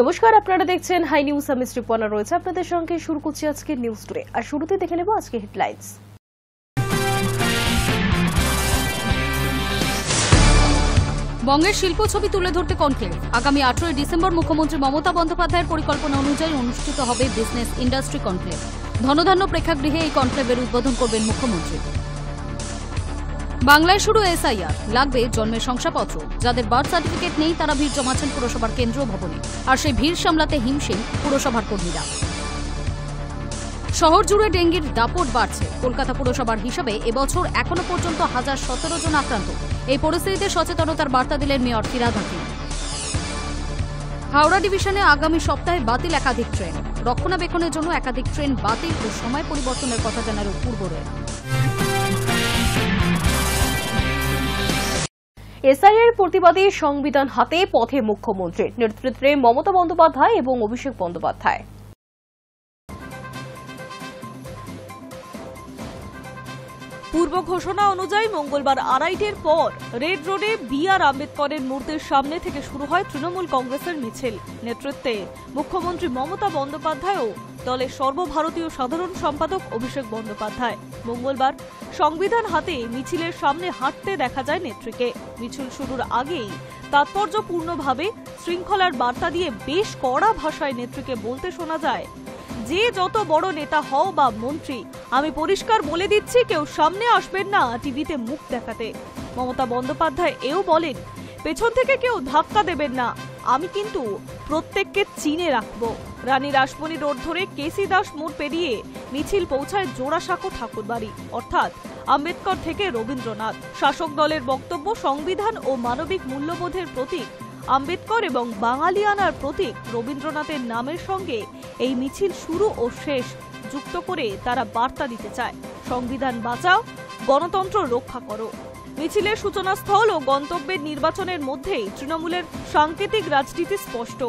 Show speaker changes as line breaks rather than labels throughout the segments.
নমস্কার, আপনারা দেখছেন হাই নিউজ। আমি শ্রীপর্ণা রয়েছে আপনাদের সঙ্গে। শুরু করছি আজকে নিউজ টুডে। আর শুরুতে দেখে নেব আজকে হেডলাইন্স।
বঙ্গের শিল্প ছবি তুলে ধরতে কনক্লেভ। আগামী 18 ডিসেম্বর মুখ্যমন্ত্রী মমতা বন্দ্যোপাধ্যায়ের পরিকল্পনা অনুযায়ী অনুষ্ঠিত হবে বিজনেস ইন্ডাস্ট্রি কনক্লেভ। ধনধান্য প্রেক্ষাগৃহে এই কনক্লেভের উদ্বোধন করবেন মুখ্যমন্ত্রী। বাংলায় শুরু এসআইআর, লাগবে জন্মের শংসাপত্র। যাদের বার্থ সার্টিফিকেট নেই তারা ভিড় জমাচ্ছেন পুরসভার কেন্দ্রীয় ভবনে, আর সেই ভিড় সামলাতে হিমশিম পুরসভার কর্মীরা। শহর জুড়ে ডেঙ্গির দাপট বাড়ছে। কলকাতা পুরসভার হিসাবে এবছর এখনো পর্যন্ত 1017 জন আক্রান্ত। এই পরিস্থিতিতে সচেতনতার বার্তা দিলেন মেয়র ফিরহাদ হাকিম। হাওড়া ডিভিশনে আগামী সপ্তাহে বাতিল একাধিক ট্রেন। রক্ষণাবেক্ষণের জন্য একাধিক ট্রেন বাতিল ও সময় পরিবর্তনের কথা জানালো পূর্ব রেল।
এসআইআর প্রতিবাদে সংবিধান হাতে পথে মুখ্যমন্ত্রীর নেতৃত্বে মমতা বন্দ্যোপাধ্যায় এবং অভিষেক বন্দ্যোপাধ্যায়।
পূর্ব ঘোষণা অনুযায়ী মঙ্গলবার 2:30টার পর রেড রোডে বি.আর. আম্বেদকরের মূর্তির সামনে থেকে শুরু হয় তৃণমূল কংগ্রেসের মিছিল। নেতৃত্বে মুখ্যমন্ত্রী মমতা বন্দ্যোপাধ্যায় ও দলের সর্বভারতীয় সাধারণ সম্পাদক অভিষেক বন্দ্যোপাধ্যায়। মঙ্গলবার সংবিধান হাতে মিছিলের সামনে হাঁটতে দেখা যায় নেত্রীকে। মিছিল শুরুর আগেই তাৎপর্যপূর্ণভাবে শৃঙ্খলার বার্তা দিয়ে বেশ কড়া ভাষায় নেত্রীকে বলতে শোনা যায়, যে যত বড় নেতা হও বা মন্ত্রী, আমি পরিষ্কার বলে দিচ্ছি কেউ সামনে আসবেন না টিভিতে মুখ দেখাতে। মমতা বন্দ্যোপাধ্যায় এও বলেন, পেছন থেকে কেউ ধাক্কা দেবেন না, আমি কিন্তু প্রত্যেককে চিনে রাখবো। রানী রাসমণি রোড ধরে কেসি দাস মোড় পেরিয়ে মিছিল পৌঁছায় জোড়াসাঁকো ঠাকুরবাড়ি, অর্থাৎ আম্বেদকর থেকে রবীন্দ্রনাথ। শাসক দলের বক্তব্য, সংবিধান ও মানবিক মূল্যবোধের প্রতীক আম্বেদকর এবং বাঙালিয়ানার প্রতীক রবীন্দ্রনাথের নামের সঙ্গে এই মিছিল শুরু ও শেষ যুক্ত করে তারা বার্তা দিতে চায়, সংবিধান বাঁচাও, গণতন্ত্র রক্ষা করো। মিছিলের সূচনাস্থল ও গন্তব্যের নির্বাচনের মধ্যেই তৃণমূলের সাংকেতিক রাজনীতি স্পষ্ট।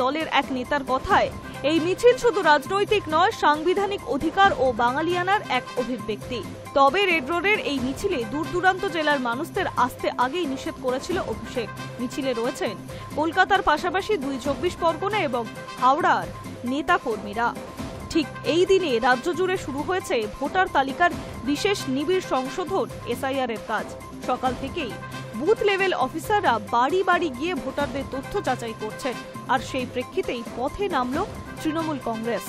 দলের এক নেতার কথায়, এই মিছিল শুধু রাজনৈতিক নয়, সাংবিধানিক অধিকার ও বাঙালিয়ানার এক অভিব্যক্তি। তবে রেড রোডের এই মিছিলে দূর দূরান্ত জেলার মানুষদের আসতে আগেই নিষেধ করেছিল অভিষেক। মিছিলে রয়েছেন কলকাতার পাশাপাশি 2 24 পরগনা এবং হাওড়ার নেতাকর্মীরা। ঠিক এই দিনে রাজ্য জুড়ে শুরু হয়েছে ভোটার তালিকার বিশেষ নিবিড় সংশোধন এসআইআর এর কাজ। সকাল থেকেই বুথ লেভেল অফিসাররা বাড়ি বাড়ি গিয়ে ভোটারদের তথ্য যাচাই করছেন, আর সেই প্রেক্ষিতেই পথে নামল তৃণমূল কংগ্রেস।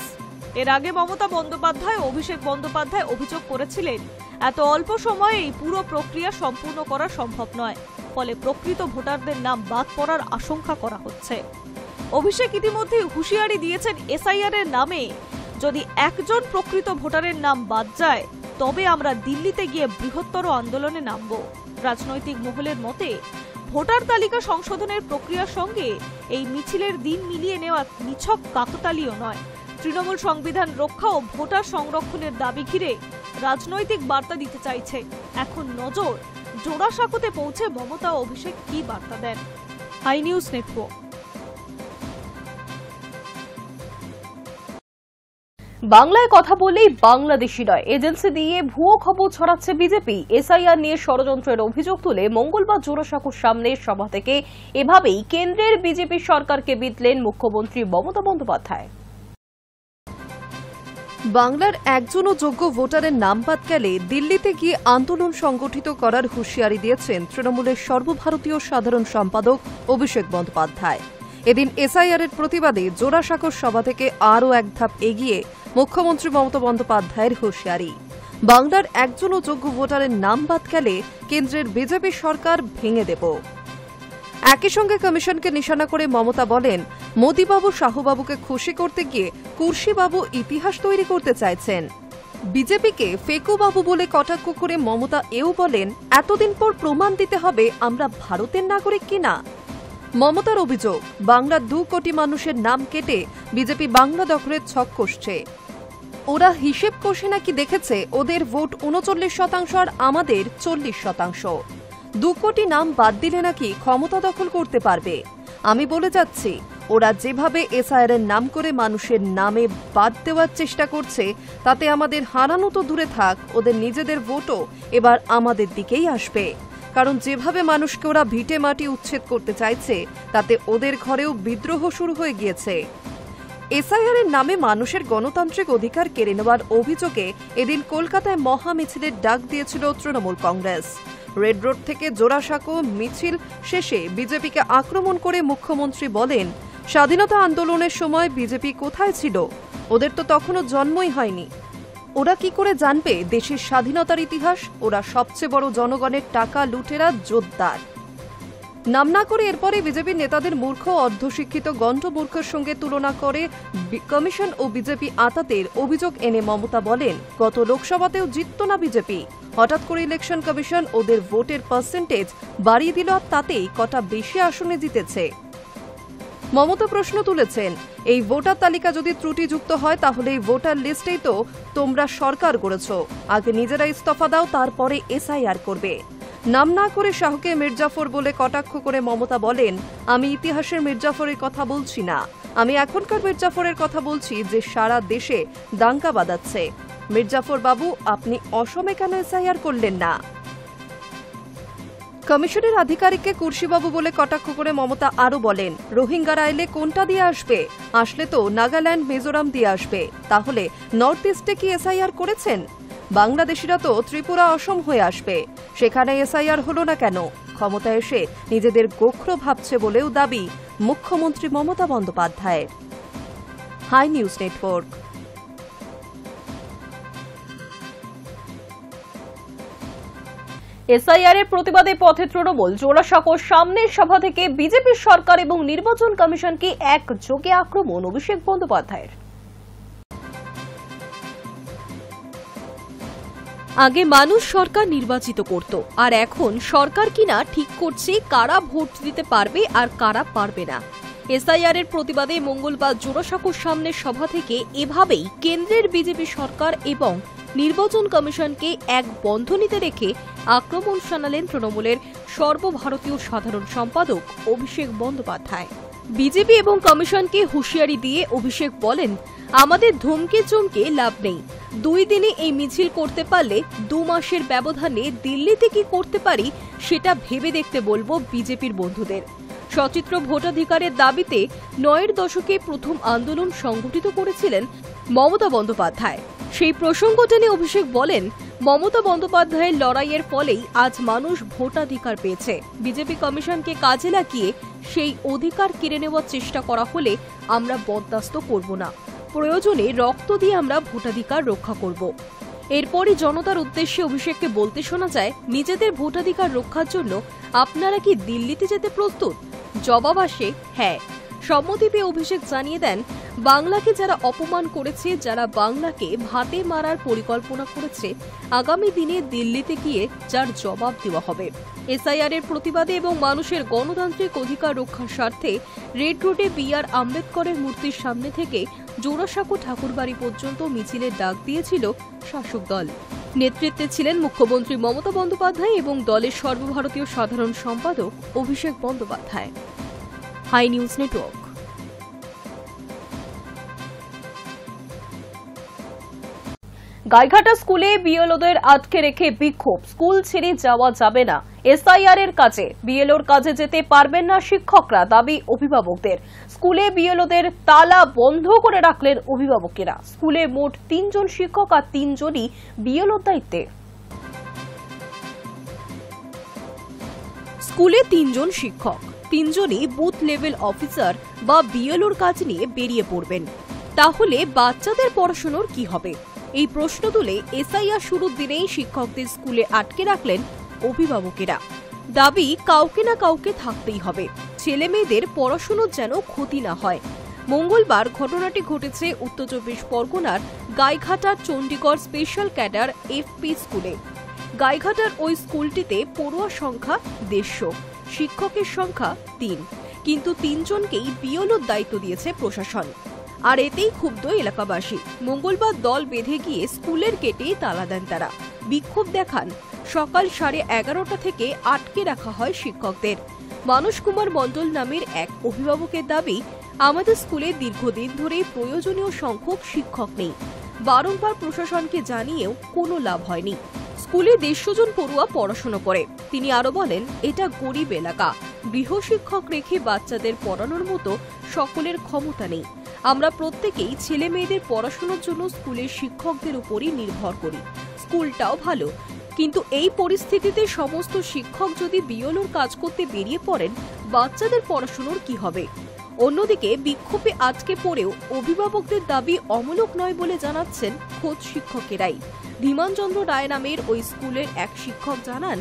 এর আগে মমতা বন্দ্যোপাধ্যায় ও অভিষেক বন্দ্যোপাধ্যায় অভিযোগ করেছিলেন, এত অল্প সময়ে এই পুরো প্রক্রিয়া সম্পূর্ণ করা সম্ভব নয়, ফলে প্রকৃত ভোটারদের নাম বাদ পড়ার আশঙ্কা করা হচ্ছে। অভিষেক ইতিমধ্যে হুঁশিয়ারি দিয়েছেন, এসআইআর এর নামে যদি একজন প্রকৃত ভোটারের নাম বাদ যায় তবে আমরা দিল্লিতে গিয়ে বৃহত্তর আন্দোলনে নামব। রাজনৈতিক মহলের মতে, ভোটার তালিকা সংশোধনের প্রক্রিয়ার সঙ্গে এই মিছিলের দিন মিলিয়ে নেওয়া নিছক কাকতালীয় নয়। তৃণমূল সংবিধান রক্ষা ও ভোটার সংরক্ষণের দাবি ঘিরে রাজনৈতিক বার্তা দিতে চাইছে। এখন নজর জোড়াসাঁকোতে পৌঁছে মমতা ও অভিষেক কি বার্তা দেন। High news network.
বাংলায় কথা বললেই বাংলাদেশি নয়, এজেন্সি দিয়ে ভুয়ো খবর ছড়াচ্ছে বিজেপি। এসআইআর নিয়ে ষড়যন্ত্রের অভিযোগ তুলে মঙ্গলবার জোড়াসাঁকোর সামনে সভা থেকে এভাবেই কেন্দ্রের বিজেপি সরকারকে বিঁধলেন মুখ্যমন্ত্রী মমতা বন্দ্যোপাধ্যায়।
বাংলার একজনও যোগ্য ভোটারের নাম বাদ গেলে দিল্লিতে গিয়ে আন্দোলন সংগঠিত করার হুঁশিয়ারি দিয়েছেন তৃণমূলের সর্বভারতীয় সাধারণ সম্পাদক অভিষেক বন্দ্যোপাধ্যায়। এদিন এসআইআর এর প্রতিবাদে জোড়াসাঁকোর সভা থেকে আরও এক ধাপ এগিয়ে মুখ্যমন্ত্রী মমতা বন্দ্যোপাধ্যায়ের হুঁশিয়ারি, বাংলার একজনও যোগ্য ভোটারের নাম বাদ গেলে কেন্দ্রের বিজেপি সরকার ভেঙে দেব। একই সঙ্গে কমিশনকে নিশানা করে মমতা বলেন, মোদিবাবু শাহবাবুকে খুশি করতে গিয়ে কুর্শিবাবু ইতিহাস তৈরি করতে চাইছেন। বিজেপিকে ফেকুবাবু বলে কটাক্ষ করে মমতা এও বলেন, এতদিন পর প্রমাণ দিতে হবে আমরা ভারতের নাগরিক কিনা। মমতার অভিযোগ, বাংলার 2 কোটি মানুষের নাম কেটে বিজেপি বাংলা দখলের ছক কষছে। ওরা হিসেব কষে নাকি দেখেছে ওদের ভোট 39% আর আমাদের 40%। 2 কোটি নাম বাদ দিলে নাকি ক্ষমতা দখল করতে পারবে। আমি বলে যাচ্ছি, ওরা যেভাবে এসআইআর এর নাম করে মানুষের নামে বাদ দেওয়ার চেষ্টা করছে তাতে আমাদের হারানো তো দূরে থাক, ওদের নিজেদের ভোটও এবার আমাদের দিকেই আসবে। কারণ যেভাবে মানুষকে ওরা ভিটে মাটি উচ্ছেদ করতে চাইছে তাতে ওদের ঘরেও বিদ্রোহ শুরু হয়ে গিয়েছে। এসআইআর এর নামে মানুষের গণতান্ত্রিক অধিকার কেড়ে নেওয়ার অভিযোগে এদিন কলকাতায় মহা মিছিলের ডাক দিয়েছিল তৃণমূল কংগ্রেস। রেড রোড থেকে জোড়াসাঁকো মিছিল শেষে বিজেপিকে আক্রমণ করে মুখ্যমন্ত্রী বলেন, স্বাধীনতা আন্দোলনের সময় বিজেপি কোথায় ছিল? ওদের তো তখনও জন্মই হয়নি। ওরা কি করে জানবে দেশের স্বাধীনতার ইতিহাস? ওরা সবচেয়ে বড় জনগণের টাকা লুটেরা জোরদার। নাম না করে এরপরে বিজেপির নেতাদের মূর্খ অর্ধশিক্ষিত গণ্ডমূর্খের সঙ্গে তুলনা করে কমিশন ও বিজেপি আতাতের অভিযোগ এনে মমতা বলেন, গত লোকসভাতেও জিতত না বিজেপি, হঠাৎ করে ইলেকশন কমিশন ওদের ভোটের পার্সেন্টেজ বাড়িয়ে দিল, তাতেই কটা বেশি আসনে জিতেছে। মমতা প্রশ্ন তুলেছেন, এই ভোটার তালিকা যদি ত্রুটিযুক্ত হয় তাহলে এই ভোটার লিস্টেই তো তোমরা সরকার করেছ, আগে নিজেরা ইস্তফা দাও, তারপরে এসআইআর করবে। নাম না করে শাহকে মির্জাফর বলে কটাক্ষ করে মমতা বলেন, আমি ইতিহাসের মির্জাফরের কথা বলছি না, আমি এখনকার মির্জাফরের কথা বলছি যে সারা দেশে দাঙ্গা বাঁধাচ্ছে। মির্জাফর বাবু, আপনি অসমে কেন এসআইআর করলেন না? কমিশনের আধিকারিককে কুর্শিবাবু বলে কটাক্ষ করে মমতা আরও বলেন, রোহিঙ্গারা এলে কোনটা দিয়ে আসবে? আসলে তো নাগাল্যান্ড মিজোরাম দিয়ে আসবে। তাহলে নর্থ ইস্টে কি এসআইআর করেছেন? বাংলাদেশিরা তো ত্রিপুরা অসম হয়ে আসবে, সেখানে এসআইআর হলো না কেন? ক্ষমতা এসে নিজেদের গোখরো ভাবছে বলেও দাবি মুখ্যমন্ত্রী মমতা বন্দ্যোপাধ্যায়ের। High news network.
এসআইআর এর প্রতিবাদে পথে তৃণমূল। জোড়াসাঁকোর সামনের সভা থেকে বিজেপি সরকার এবং নির্বাচন কমিশনকে একযোগে আক্রমণ অভিষেক বন্দ্যোপাধ্যায়ের। আগে মানুষ সরকার নির্বাচিত করত, আর এখন সরকার কিনা ঠিক করছে কারা ভোট দিতে পারবে আর কারা পারবে না। এসআইআর এর প্রতিবাদে মঙ্গলবার জোড়াসাঁকোর সামনের সভা থেকে এভাবেই কেন্দ্রের বিজেপি সরকার এবং নির্বাচন কমিশনকে এক বন্ধনীতে রেখে আক্রমণ শানালেন তৃণমূলের সর্বভারতীয় সাধারণ সম্পাদক অভিষেক বন্দ্যোপাধ্যায়। বিজেপি এবং কমিশনকে হুঁশিয়ারি দিয়ে অভিষেক বলেন, আমাদের ধমকে চমকে লাভ নেই। 2 দিনে এই মিছিল করতে পারলে 2 মাসের ব্যবধানে দিল্লিতে কি করতে পারি সেটা ভেবে দেখতে বলবো বিজেপির বন্ধুদের। সচিত্র ভোটাধিকারের দাবিতে 9 দশকে প্রথম আন্দোলন সংগঠিত করেছিলেন মমতা বন্দ্যোপাধ্যায়। সেই প্রসঙ্গ টেনে অভিষেক বলেন, মমতা বন্দ্যোপাধ্যায়ের লড়াইয়ের ফলেই আজ মানুষ ভোটাধিকার পেয়েছে। বিজেপি কমিশনকে কাজে লাগিয়ে সেই অধিকার কেড়ে নেওয়ার চেষ্টা করা হলে আমরা বরদাস্ত করব না। প্রয়োজনে রক্ত দিয়ে আমরা ভোটাধিকার রক্ষা করব। এরপরই জনতার উদ্দেশ্যে অভিষেককে বলতে শোনা যায়, নিজেদের ভোটাধিকার রক্ষার জন্য আপনারা কি দিল্লিতে যেতে প্রস্তুত? জবাব আসে হ্যাঁ। সম্মতি পেয়ে অভিষেক জানিয়ে দেন, বাংলাকে যারা অপমান করেছে, যারা বাংলাকে ভাতে মারার পরিকল্পনা করেছে, আগামী দিনে দিল্লিতে গিয়ে যার জবাব দেওয়া হবে। এসআইআর এর প্রতিবাদে এবং মানুষের গণতান্ত্রিক অধিকার রক্ষার স্বার্থে রেড রোডে বি.আর. আম্বেদকরের মূর্তির সামনে থেকে জোড়াসাঁকো ঠাকুরবাড়ি পর্যন্ত মিছিলের ডাক দিয়েছিল শাসক দল। নেতৃত্বে ছিলেন মুখ্যমন্ত্রী মমতা বন্দ্যোপাধ্যায় এবং দলের সর্বভারতীয় সাধারণ সম্পাদক Abhishek Bandyopadhyay. Hi news Network. Gaighata স্কুলে বিএলওদের আটকে রেখে বিক্ষোভ, স্কুল ছেড়ে যাওয়া যাবে না। এসআইআর এর কাজে বিএলওর কাজে যেতে পারবেন না শিক্ষকরা, দাবি অভিভাবকদের। স্কুলে বিএলওদের তালা বন্ধ করে রাখলেন অভিভাবকেরা। স্কুলে মোট 3 জন শিক্ষক আর 3 জনই বিএলওর দায়িত্বে। স্কুলে 3 জন শিক্ষক, 3 জনই বুথ লেভেল অফিসার বা বিএলওর কাজ নিয়ে বেরিয়ে পড়বেন। তাহলে বাচ্চাদের পড়াশোনার কি হবে? এই প্রশ্ন তুলে এসআইআর শুরুর দিনেই শিক্ষকদের স্কুলে আটকে রাখলেন অভিভাবকেরা। দাবি, কাউকে না কাউকে থাকতেই হবে, ছেলে মেয়েদের পড়াশোনার যেন ক্ষতি না হয়। মঙ্গলবার ঘটনাটি ঘটেছে উত্তর 24 পরগনার গাইঘাটার চণ্ডীগড় স্পেশাল ক্যাডার এফপি স্কুলে। গাইঘাটার ওই স্কুলটিতে পড়ুয়ার সংখ্যা 150, শিক্ষকের সংখ্যা 3, কিন্তু 3 জনকেই বিএলওর দায়িত্ব দিয়েছে প্রশাসন। আর এতেই ক্ষুব্ধ এলাকাবাসী। মঙ্গলবার দল বেঁধে গিয়ে স্কুলের গেটে তালা দেন তারা। বিক্ষোভ দেখান। সকাল 11:30 থেকে আটকে রাখা হয় শিক্ষকদের। মানস কুমার মণ্ডল নামের এক অভিভাবকের দাবি, আমাদের স্কুলে দীর্ঘদিন ধরে প্রয়োজনীয় সংখ্যক শিক্ষক নেই। বারংবার প্রশাসনকে জানিয়েও কোনো লাভ হয়নি। স্কুলে 150 জন পড়ুয়া পড়াশোনা করে। তিনি আরো বলেন, এটা গরিব এলাকা, গৃহশিক্ষক রেখে বাচ্চাদের পড়ানোর মতো সকলের ক্ষমতা নেই। আমরা প্রত্যেকেই ছেলে মেয়েদের পড়াশোনার জন্য স্কুলের শিক্ষকদের উপরই নির্ভর করি। স্কুলটাও ভালো, কিন্তু এই পরিস্থিতিতে সমস্ত শিক্ষক যদি বিএলওর কাজ করতে বেরিয়ে পড়েন, বাচ্চাদের পড়াশোনার কি হবে? অন্যদিকে বিক্ষোভে আটকে পড়েও অভিভাবকদের দাবি অমূলক নয় বলে জানাচ্ছেন খোদ শিক্ষকেরাই। ধীমানচন্দ্র রায় নামের ওই স্কুলের এক শিক্ষক জানান,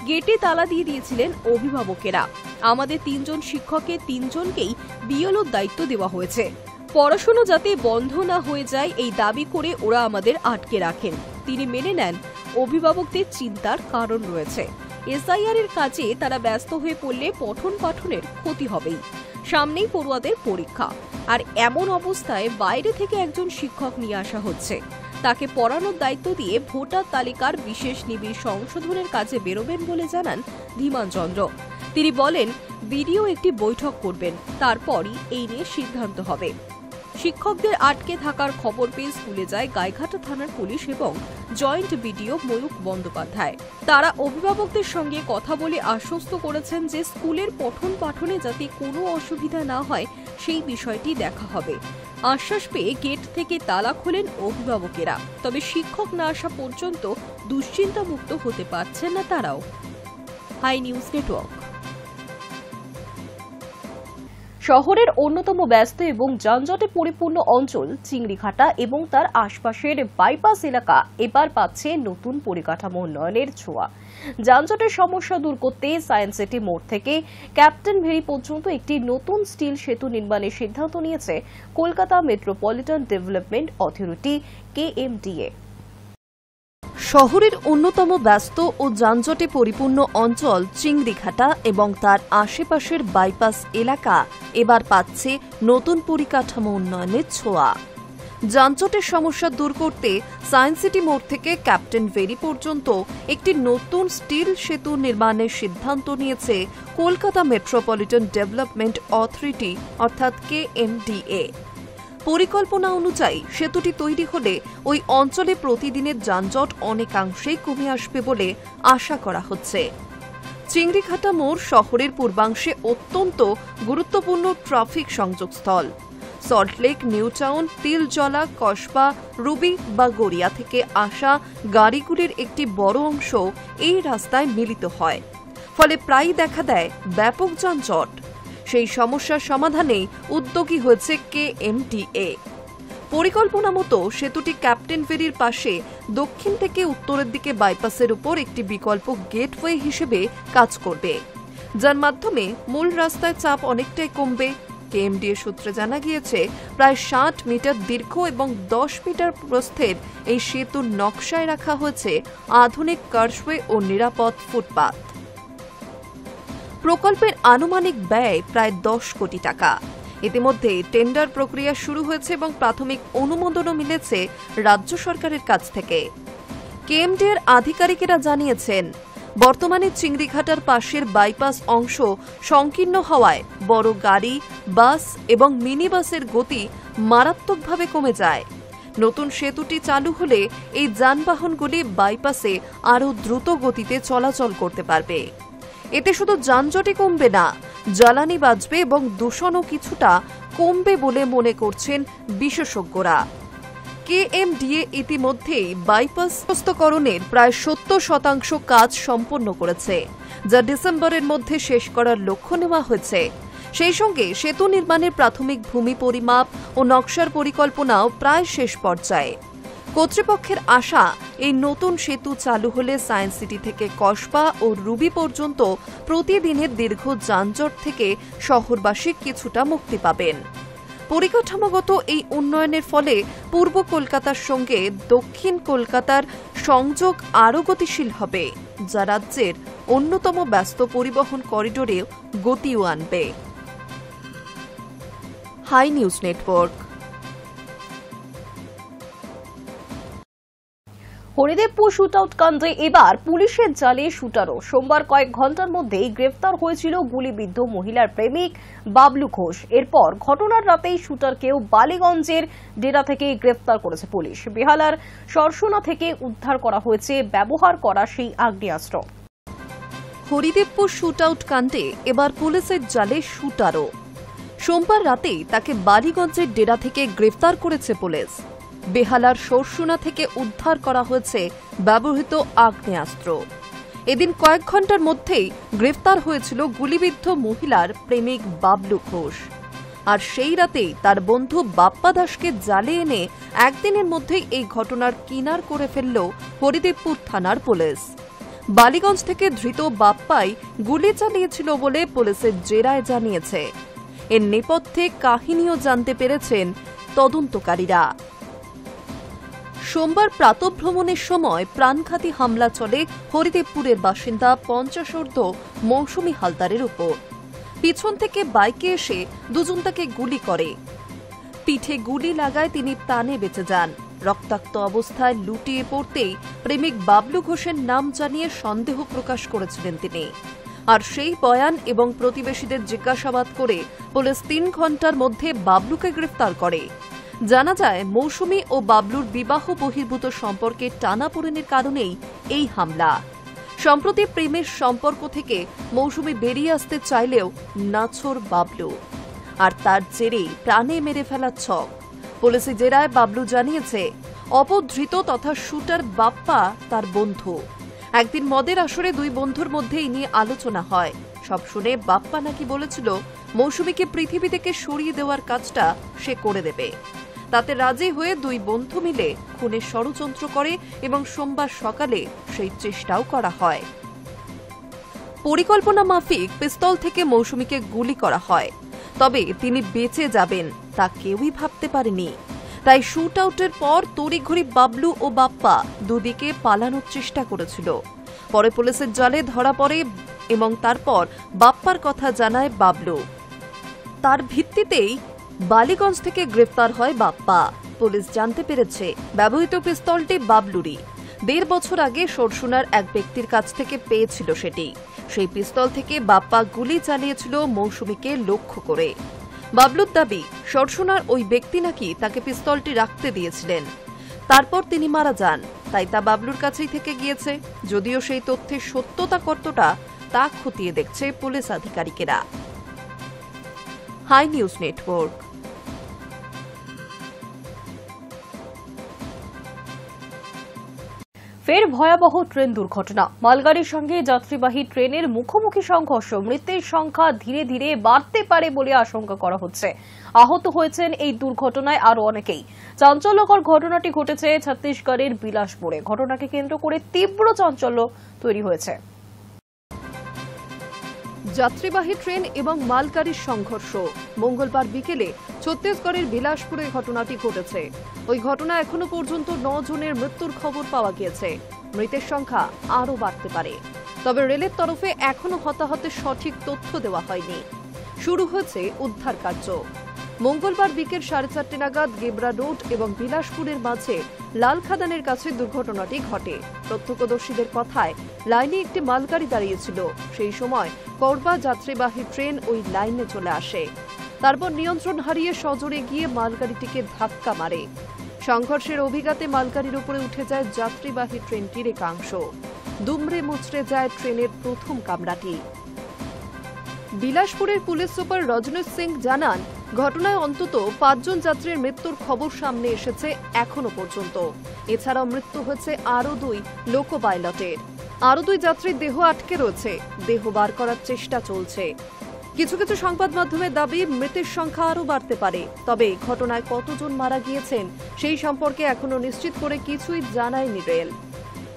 গেটে তালা দিয়ে দিয়েছিলেন অভিভাবকেরা। আমাদের 3 জন শিক্ষকের 3 জনকেই বিএলওর দায়িত্ব দেওয়া হয়েছে। পড়াশোনা যাতে বন্ধ না হয়ে যায় এই দাবি করে ওরা আমাদের আটকে রাখেন। তিনি মেনে নেন অভিভাবকদের চিন্তার কারণ রয়েছে। এসআইআর এর কাজে তারা ব্যস্ত হয়ে পড়লে পঠন পাঠনের ক্ষতি হবেই। সামনেই পড়ুয়াদের পরীক্ষা, আর এমন অবস্থায় বাইরে থেকে একজন শিক্ষক নিয়ে আসা হচ্ছে। তাকে পড়ানোর দায়িত্ব দিয়ে ভোটার তালিকার বিশেষ নিবিড় সংশোধনের কাজে বেরোবেন বলে জানান ধীমানচন্দ্র। তিনি বলেন, বিডিও একটি বৈঠক করবেন, তারপরই এই নিয়ে সিদ্ধান্ত হবে। শিক্ষকদের আটকে থাকার খবর পেয়ে স্কুলে যায় গাইঘাটা থানার পুলিশ এবং জয়েন্ট বিডিও ময়ূক বন্দ্যোপাধ্যায়। তারা অভিভাবকদের সঙ্গে কথা বলে আশ্বস্ত করেছেন যে স্কুলের পঠন পাঠনে যাতে কোনো অসুবিধা না হয় সেই বিষয়টি দেখা হবে। আশ্বাস পেয়ে গেট থেকে তালা খোলেন অভিভাবকেরা। তবে শিক্ষক না আসা পর্যন্ত দুশ্চিন্তামুক্ত হতে পারছেন না তারাও। Hi news network. শহরের অন্যতম ব্যস্ত এবং যানজটে পরিপূর্ণ অঞ্চল চিংড়িঘাটা এবং তার আশপাশের বাইপাস এলাকা এবার পাচ্ছে নতুন পরিকাঠামো উন্নয়নের ছোঁয়া। যানজটের সমস্যা দূর করতে সায়েন্স সিটি মোড় থেকে ক্যাপ্টেন ভেরি পর্যন্ত একটি নতুন স্টিল সেতু নির্মাণের সিদ্ধান্ত নিয়েছে Kolkata metropolitan development authority KMDA।
শহরের অন্যতম ব্যস্ত ও যানজটে পরিপূর্ণ অঞ্চল চিংড়িঘাটা এবং তার আশেপাশের বাইপাস এলাকা এবার পাচ্ছে নতুন পরিকাঠামো উন্নয়নের ছোঁয়া। যানজটের সমস্যা দূর করতে সায়েন্স সিটি মোড় থেকে ক্যাপ্টেন ভেরি পর্যন্ত একটি নতুন স্টিল সেতু নির্মাণের সিদ্ধান্ত নিয়েছে কলকাতা মেট্রোপলিটন ডেভেলপমেন্ট অথরিটি অর্থাৎ KMDA। পরিকল্পনা অনুযায়ী সেতুটি তৈরি হলে ওই অঞ্চলে প্রতিদিনের যানজট অনেকাংশেই কমে আসবে বলে আশা করা হচ্ছে। চিংড়িঘাটা মোড় শহরের পূর্বাংশে অত্যন্ত গুরুত্বপূর্ণ ট্রাফিক সংযোগস্থল। সল্টলেক, নিউ টাউন, তিলজলা, কসবা, রুবি বা গড়িয়া থেকে আসা গাড়িগুলির একটি বড় অংশ এই রাস্তায় মিলিত হয়, ফলে প্রায়ই দেখা দেয় ব্যাপক যানজট। সেই সমস্যার সমাধানে উদ্যোগী হয়েছে KMDA। পরিকল্পনা মতো সেতুটি ক্যাপ্টেন ফেরির পাশে দক্ষিণ থেকে উত্তরের দিকে বাইপাসের উপর একটি বিকল্প গেটওয়ে হিসেবে কাজ করবে, যার মাধ্যমে মূল রাস্তায় চাপ অনেকটাই কমবে। KMDA সূত্রে জানা গিয়েছে, প্রায় 60 মিটার দীর্ঘ এবং 10 মিটার প্রস্থের এই সেতুর নকশায় রাখা হয়েছে আধুনিক কার্সওয়ে ও নিরাপদ ফুটপাত। প্রকল্পের আনুমানিক ব্যয় প্রায় 10 কোটি টাকা। ইতিমধ্যে টেন্ডার প্রক্রিয়া শুরু হয়েছে এবং প্রাথমিক অনুমোদনও মিলেছে রাজ্য সরকারের কাছ থেকে। KMDA-র আধিকারিকেরা জানিয়েছেন, বর্তমানে চিংড়িঘাটার পাশের বাইপাস অংশ সংকীর্ণ হওয়ায় বড় গাড়ি, বাস এবং মিনি বাসের গতি মারাত্মকভাবে কমে যায়। নতুন সেতুটি চালু হলে এই যানবাহনগুলি বাইপাসে আরও দ্রুত গতিতে চলাচল করতে পারবে। এতে শুধু যানজটই কমবে না, জ্বালানি বাঁচবে এবং দূষণও কিছুটা কমবে বলে মনে করছেন বিশেষজ্ঞরা। KMDA ইতিমধ্যেই বাইপাস প্রস্তকরণের প্রায় 70% কাজ সম্পন্ন করেছে, যা ডিসেম্বরের মধ্যে শেষ করার লক্ষ্য নেওয়া হয়েছে। সেই সঙ্গে সেতু নির্মাণের প্রাথমিক ভূমি পরিমাপ ও নকশার পরিকল্পনাও প্রায় শেষ পর্যায়ে। কর্তৃপক্ষের আশা, এই নতুন সেতু চালু হলে সায়েন্স সিটি থেকে কসবা ও রুবি পর্যন্ত প্রতিদিনের দীর্ঘ যানজট থেকে শহরবাসী কিছুটা মুক্তি পাবেন। পরিকাঠামোগত এই উন্নয়নের ফলে পূর্ব কলকাতার সঙ্গে দক্ষিণ কলকাতার সংযোগ আরও গতিশীল হবে, যা রাজ্যের অন্যতম ব্যস্ত পরিবহন করিডোরে গতিও আনবে। Hi news network.
Haridevpur shootout কাণ্ডে এবার পুলিশের জালে শুটারও। সোমবার কয়েক ঘন্টার মধ্যেই গ্রেফতার হয়েছিল গুলিবিদ্ধ মহিলার প্রেমিক বাবলু ঘোষ। এরপর ঘটনার রাতেই শুটারকেও বালিগঞ্জের ডেরা থেকে গ্রেফতার করেছে পুলিশ। বেহালার সরসোনা থেকে উদ্ধার করা হয়েছে ব্যবহার করা সেই আগ্নেয়াস্ত্র।
হরিদেবপুর শুটআউট কাণ্ডে এবার পুলিশের জালে শুটারও। সোমবার রাতেই তাকে বালিগঞ্জের ডেরা থেকে গ্রেফতার করেছে পুলিশ। বেহালার সরসোনা থেকে উদ্ধার করা হয়েছে ব্যবহৃত আগ্নেয়াস্ত্র। এদিন কয়েক ঘন্টার মধ্যেই গ্রেফতার হয়েছিল গুলিবিদ্ধ মহিলার প্রেমিক বাবলু ঘোষ। আর সেই রাতেই তার বন্ধু বাপ্পা দাসকে জালে এনে একদিনের মধ্যেই এই ঘটনার কিনার করে ফেলল হরিদেবপুর থানার পুলিশ। বালিগঞ্জ থেকে ধৃত বাপ্পাই গুলি চালিয়েছিল বলে পুলিশের জেরায় জানিয়েছে। এর নেপথ্যে কাহিনীও জানতে পেরেছেন তদন্তকারীরা। সোমবার প্রাতঃভ্রমণের সময় প্রাণঘাতী হামলা চলে হরিদেবপুরের বাসিন্দা 50 মৌসুমী হালদারের উপর। পিছন থেকে বাইকে এসে দুজন তাকে গুলি করে। পিঠে গুলি লাগায় তিনি প্রাণে বেঁচে যান। রক্তাক্ত অবস্থায় লুটিয়ে পড়তেই প্রেমিক বাবলু ঘোষের নাম জানিয়ে সন্দেহ প্রকাশ করেছিলেন তিনি। আর সেই বয়ান এবং প্রতিবেশীদের জিজ্ঞাসাবাদ করে পুলিশ 3 ঘন্টার মধ্যে বাবলুকে গ্রেফতার করে। জানা যায় মৌসুমী ও বাবলুর বিবাহ বহির্ভূত সম্পর্কে টানাপোড়েনের কারণেই এই হামলা। সম্প্রতি প্রেমের সম্পর্ক থেকে মৌসুমী বেরিয়ে আসতে চাইলেও নাছোড় বাবলু। আর তার জেরেই প্রাণে মেরে ফেলার ছক। পুলিশি জেরায় বাবলু জানিয়েছে অপধৃত তথা শুটার বাপ্পা তার বন্ধু। একদিন মদের আসরে দুই বন্ধুর মধ্যে এই নিয়ে আলোচনা হয়। সব শুনে বাপ্পা নাকি বলেছিল মৌসুমীকে পৃথিবী থেকে সরিয়ে দেওয়ার কাজটা সে করে দেবে। তাতে রাজি হয়ে দুই বন্ধু মিলে খুনের ষড়যন্ত্র করে এবং সোমবার সকালে সেই চেষ্টাও করা হয়। পরিকল্পনা মাফিক পিস্তল থেকে মৌসুমীকে গুলি করা হয়, তবে তিনি বেঁচে যাবেন তা কেউই ভাবতে পারেনি। তাই শুট আউটের পর তড়িঘড়ি বাবলু ও বাপ্পা দুদিকে পালানোর চেষ্টা করেছিল। পরে পুলিশের জালে ধরা পড়ে এবং তারপর বাপ্পার কথা জানায় বাবলু। তার ভিত্তিতেই বালিগঞ্জ থেকে গ্রেফতার হয় বাপ্পা। পুলিশ জানতে পেরেছে ব্যবহৃত পিস্তলটি বাবলুরই। 1.5 বছর আগে সরসোনার এক ব্যক্তির কাছ থেকে পেয়েছিল সেটি। সেই পিস্তল থেকে বাপ্পা গুলি চালিয়েছিল মৌসুমীকে লক্ষ্য করে। বাবলুর দাবি সরসোনার ওই ব্যক্তি নাকি তাকে পিস্তলটি রাখতে দিয়েছিলেন। তারপর তিনি মারা যান, তাই তা বাবলুর কাছেই থেকে গিয়েছে। যদিও সেই তথ্যের সত্যতা কতটা তা খতিয়ে দেখছে পুলিশ আধিকারিকেরা। Hi news Network.
ফের ভয়াবহ ট্রেন দুর্ঘটনা। মালগাড়ির সঙ্গে যাত্রীবাহী ট্রেনের মুখোমুখি সংঘর্ষ। মৃতের সংখ্যা ধীরে ধীরে বাড়তে পারে বলে আশঙ্কা করা হচ্ছে। আহত হয়েছেন এই দুর্ঘটনায় আরও অনেকেই। চাঞ্চল্যকর ঘটনাটি ঘটেছে ছত্তিশগড়ের বিলাসপুরে। ঘটনাকে কেন্দ্র করে তীব্র চাঞ্চল্য তৈরি হয়েছে।
যাত্রীবাহী ট্রেন এবং মালগাড়ির সংঘর্ষ। মঙ্গলবার বিকেলে ছত্তিশগড়ের বিলাসপুরে ঘটনাটি ঘটেছে। ওই ঘটনায় এখনো পর্যন্ত 9 জনের মৃত্যুর খবর পাওয়া গিয়েছে। মৃতের সংখ্যা আরও বাড়তে পারে। তবে রেলের তরফে এখনো হতাহতের সঠিক তথ্য দেওয়া হয়নি। শুরু হয়েছে উদ্ধার কার্য। মঙ্গলবার বিকেল 4:30 নাগাদ গেবরা রোড এবং বিলাসপুরের মাঝে লালখাদানের কাছে দুর্ঘটনাটি ঘটে। প্রত্যক্ষদর্শীদের কথায় লাইনে একটি মালগাড়ি দাঁড়িয়েছিল। সেই সময় করবা যাত্রীবাহী ট্রেন ওই লাইনে চলে আসে। তারপর নিয়ন্ত্রণ হারিয়ে সজোরে গিয়ে মালগাড়িটিকে ধাক্কা মারে। সংঘর্ষের অভিঘাতে মালগাড়ির উপরে উঠে যায় যাত্রীবাহী ট্রেনটির একাংশ। দুমড়ে মুচড়ে যায় ট্রেনের প্রথম কামরাটি। বিলাসপুরের পুলিশ সুপার রজনীশ সিং জানান, ঘটনায় অন্তত 5 জন যাত্রীর মৃত্যুর খবর সামনে এসেছে এখনো পর্যন্ত। এছাড়াও মৃত্যু হয়েছে আরও 2 লোকো পাইলটের। আরও 2 যাত্রীর দেহ আটকে রয়েছে। দেহ বার করার চেষ্টা চলছে। কিছু কিছু সংবাদ মাধ্যমের দাবি মৃতের সংখ্যা আরও বাড়তে পারে। তবে ঘটনায় কতজন মারা গিয়েছেন সেই সম্পর্কে এখনো নিশ্চিত করে কিছুই জানায়নি রেল।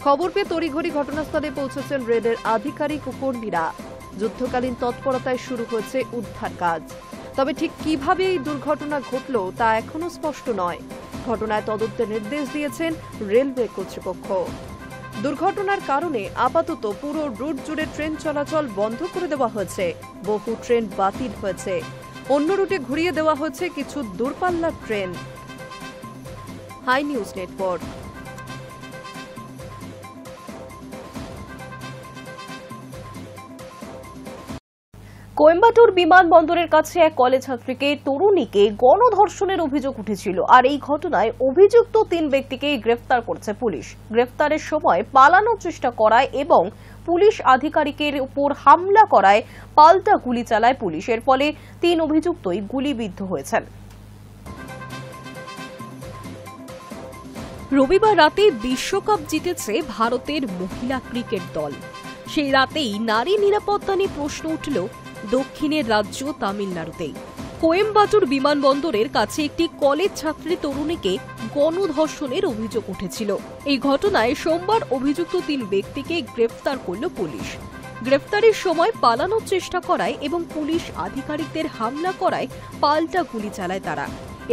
খবর পেয়ে তড়িঘড়ি ঘটনাস্থলে পৌঁছেছেন রেলের আধিকারিক ও কর্মীরা। যুদ্ধকালীন তৎপরতায় শুরু হয়েছে উদ্ধার কাজ। তবে ঠিক কিভাবে এই দুর্ঘটনা ঘটল তা এখনো স্পষ্ট নয়। ঘটনায় তদন্তের নির্দেশ দিয়েছেন রেলওয়ে কর্তৃপক্ষ। দুর্ঘটনার কারণে আপাতত পুরো রুট জুড়ে ট্রেন চলাচল বন্ধ করে দেওয়া হয়েছে। বহু ট্রেন বাতিল হয়েছে। অন্য রুটে ঘুরিয়ে দেওয়া হয়েছে কিছু দূরপাল্লার ট্রেন। Hi news network.
কোয়েম্বাটুর বিমানবন্দরের কাছে এক কলেজ ছাত্রীকে তরুণীকে গণধর্ষণের অভিযোগ উঠেছিল, আর এই ঘটনায় অভিযুক্ত 3 ব্যক্তিকে গ্রেফতার করেছে পুলিশ। গ্রেফতারের সময় পালানোর চেষ্টা করায় এবং পুলিশ আধিকারিকের উপর হামলা করায় পাল্টা গুলি চালায় পুলিশ। এর ফলে 3 অভিযুক্তই গুলিবিদ্ধ হয়েছেন। রবিবার রাতে বিশ্বকাপ জিতেছে ভারতের মহিলা ক্রিকেট দল। সেই রাতেই নারী নিরাপত্তা নিয়ে প্রশ্ন উঠল দক্ষিণের রাজ্য তামিলনাড়ুতেই। কোয়েম্বাটুর বিমানবন্দরের কাছে একটি কলেজ ছাত্রী তরুণীকে গণধর্ষণের অভিযোগ উঠেছিল। এই ঘটনায় সোমবার অভিযুক্ত 3 ব্যক্তিকে গ্রেফতার করল পুলিশ। গ্রেফতারের সময় পালানোর চেষ্টা করায় এবং পুলিশ আধিকারিকদের হামলা করায় পাল্টা গুলি চালায় তারা।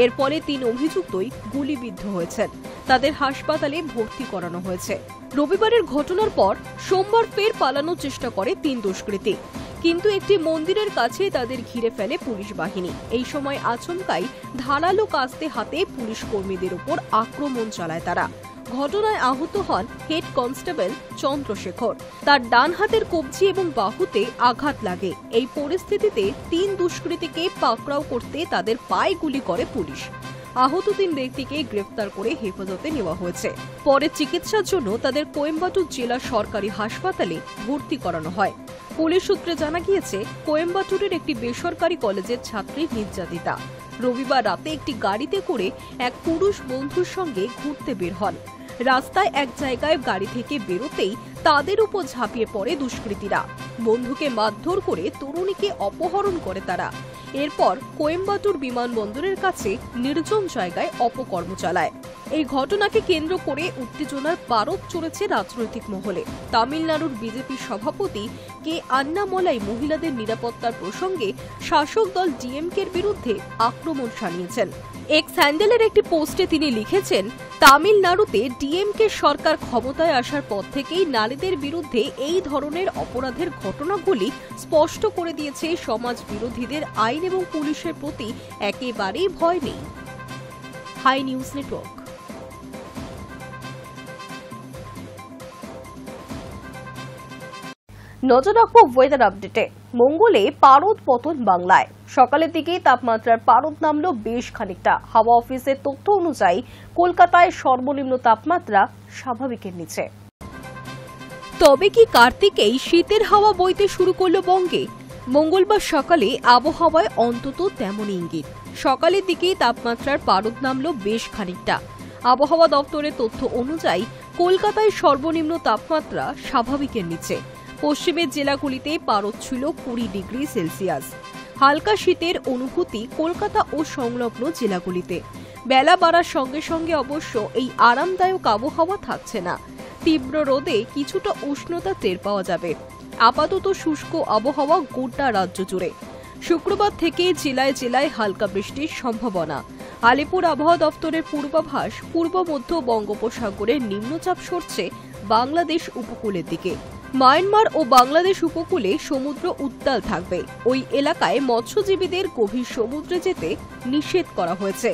এর ফলে 3 অভিযুক্তই গুলিবিদ্ধ হয়েছেন। তাদের হাসপাতালে ভর্তি করানো হয়েছে। রবিবারের ঘটনার পর সোমবার ফের পালানোর চেষ্টা করে 3 দুষ্কৃতী, কিন্তু একটি মন্দিরের কাছে তাদের ঘিরে ফেলে পুলিশ বাহিনী। এই সময় আচমকাই ধারালো কাস্তে হাতে পুলিশ কর্মীদের উপর আক্রমণ চালায় তারা। ঘটনায় আহত হন হেড কনস্টেবল চন্দ্রশেখর। তার ডান হাতের কবজি এবং বাহুতে আঘাত লাগে। এই পরিস্থিতিতে 3 দুষ্কৃতীকে পাকড়াও করতে তাদের পায়ে গুলি করে পুলিশ। আহত 3 ব্যক্তিকে গ্রেফতার করে হেফাজতে নেওয়া হয়েছে। পরে চিকিৎসার জন্য তাদের কোয়েম্বাটুর জেলা সরকারি হাসপাতালে ভর্তি করানো হয়। পুলিশ সূত্রে জানা গিয়েছে, কোয়েম্বাটুরের একটি বেসরকারি কলেজের ছাত্রী নির্যাতিতা রবিবার রাতে একটি গাড়িতে করে এক পুরুষ বন্ধুর সঙ্গে ঘুরতে বের হন। রাস্তায় এক জায়গায় গাড়ি থেকে বেরোতেই তাদের উপর ঝাঁপিয়ে পড়ে দুষ্কৃতীরা। বন্ধুকে মারধর করে তরুণীকে অপহরণ করে তারা। এরপর কোয়েম্বাটুর বিমানবন্দরের কাছে নির্জন জায়গায় অপকর্ম চালায়। এই ঘটনাকে কেন্দ্র করে উত্তেজনার পারদ চড়েছে রাজনৈতিক মহলে। তামিলনাড়ুর বিজেপি সভাপতি কে আন্নামলাই মহিলাদের নিরাপত্তার প্রসঙ্গে শাসক দল ডিএমকের বিরুদ্ধে আক্রমণ শানিয়েছেন। এক্স হ্যান্ডেলের একটি পোস্টে তিনি লিখেছেন, তামিলনাড়ুতে ডিএমকে সরকার ক্ষমতায় আসার পর থেকেই নারীদের বিরুদ্ধে এই ধরনের অপরাধের ঘটনাগুলি স্পষ্ট করে দিয়েছে সমাজ বিরোধীদের আইন এবং পুলিশের প্রতি একেবারেই ভয় নেই। Hi news network. নজর রাখবো ওয়েদার আপডেটে। মঙ্গলে পারদ পতন বাংলায়। সকালের দিকে তাপমাত্রার পারদ নামলো বেশ খানিকটা। হাওয়া অফিসের তথ্য অনুযায়ী কলকাতায় সর্বনিম্ন তাপমাত্রা স্বাভাবিকের নিচে। তবে কি কার্তিকেই শীতের হাওয়া বইতে শুরু করলো বঙ্গে? মঙ্গলবার সকালে আবহাওয়ায় অন্তত তেমনই ইঙ্গিত। সকালের দিকে তাপমাত্রার পারদ নামলো বেশ খানিকটা। আবহাওয়া দপ্তরের তথ্য অনুযায়ী কলকাতায় সর্বনিম্ন তাপমাত্রা স্বাভাবিকের নিচে। পশ্চিমের জেলাগুলিতে পারদ ছিল 20 ডিগ্রি সেলসিয়াস। হালকা শীতের অনুভূতি কলকাতা ও সংলগ্ন জেলাগুলিতে। বেলা বাড়ার সঙ্গে সঙ্গে অবশ্য এই আরামদায়ক আবহাওয়া থাকছে না। তীব্র রোদে কিছুটা উষ্ণতা টের পাওয়া যাবে। আপাতত শুষ্ক আবহাওয়া গোটা রাজ্য জুড়ে। শুক্রবার থেকে জেলায় জেলায় হালকা বৃষ্টির সম্ভাবনা। আলিপুর আবহাওয়া দপ্তরের পূর্বাভাস, পূর্ব মধ্য বঙ্গোপসাগরের নিম্নচাপ সরছে বাংলাদেশ উপকূলের দিকে। মায়ানমার ও বাংলাদেশ উপকূলে সমুদ্র উত্তাল থাকবে। ওই এলাকায় মৎস্যজীবীদের গভীর সমুদ্রে যেতে নিষেধ করা হয়েছে।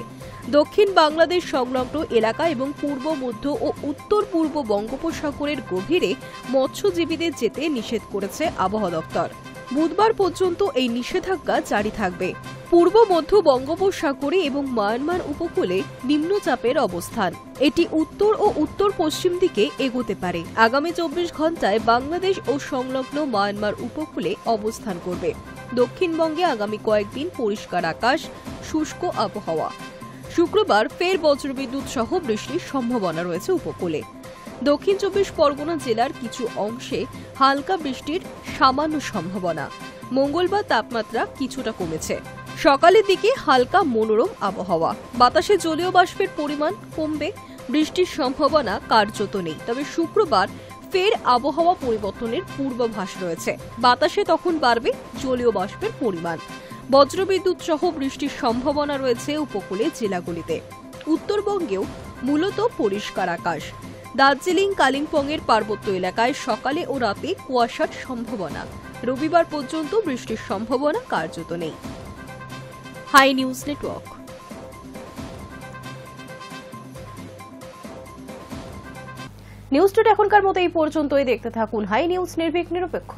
দক্ষিণ বাংলাদেশ সংলগ্ন এলাকা এবং পূর্ব মধ্য ও উত্তর পূর্ব বঙ্গোপসাগরের গভীরে মৎস্যজীবীদের যেতে নিষেধ করেছে আবহাওয়া দপ্তর। বুধবার পর্যন্ত এই নিষেধাজ্ঞা জারি থাকবে। পূর্ব মধ্য বঙ্গোপসাগরে এবং মায়ানমার উপকূলে নিম্নচাপের অবস্থান। এটি উত্তর ও উত্তর পশ্চিম দিকে এগোতে পারে। আগামী 24 ঘন্টায় বাংলাদেশ ও সংলগ্ন মায়ানমার উপকূলে অবস্থান করবে। দক্ষিণবঙ্গে আগামী কয়েকদিন পরিষ্কার আকাশ, শুষ্ক আবহাওয়া। শুক্রবার ফের বজ্রবিদ্যুৎ সহ বৃষ্টির সম্ভাবনা রয়েছে উপকূলে। দক্ষিণ 24 পরগনা জেলার কিছু অংশে হালকা বৃষ্টির সামান্য সম্ভাবনা। মঙ্গলবার তাপমাত্রা কিছুটা কমেছে। সকালের দিকে হালকা মনোরম আবহাওয়া। বাতাসে জলীয় বাষ্পের পরিমাণ কমবে। বৃষ্টির সম্ভাবনা কার্যত নেই। তবে শুক্রবার ফের আবহাওয়া পরিবর্তনের পূর্বাভাস রয়েছে। বাতাসে তখন বাড়বে জলীয় বাষ্পের পরিমাণ। বজ্রবিদ্যুৎ সহ বৃষ্টির সম্ভাবনা রয়েছে উপকূলের জেলাগুলিতে। উত্তরবঙ্গেও মূলত পরিষ্কার আকাশ। দার্জিলিং, কালিম্পংয়ের পার্বত্য এলাকায় সকালে ও রাতে কুয়াশার সম্ভাবনা। রবিবার পর্যন্ত বৃষ্টির সম্ভাবনা কার্যত নেই। Hi news network. News today এখনকার মতো এই পর্যন্তই। দেখতে থাকুন হাই নিউজ, নির্ভীক নিরপেক্ষ।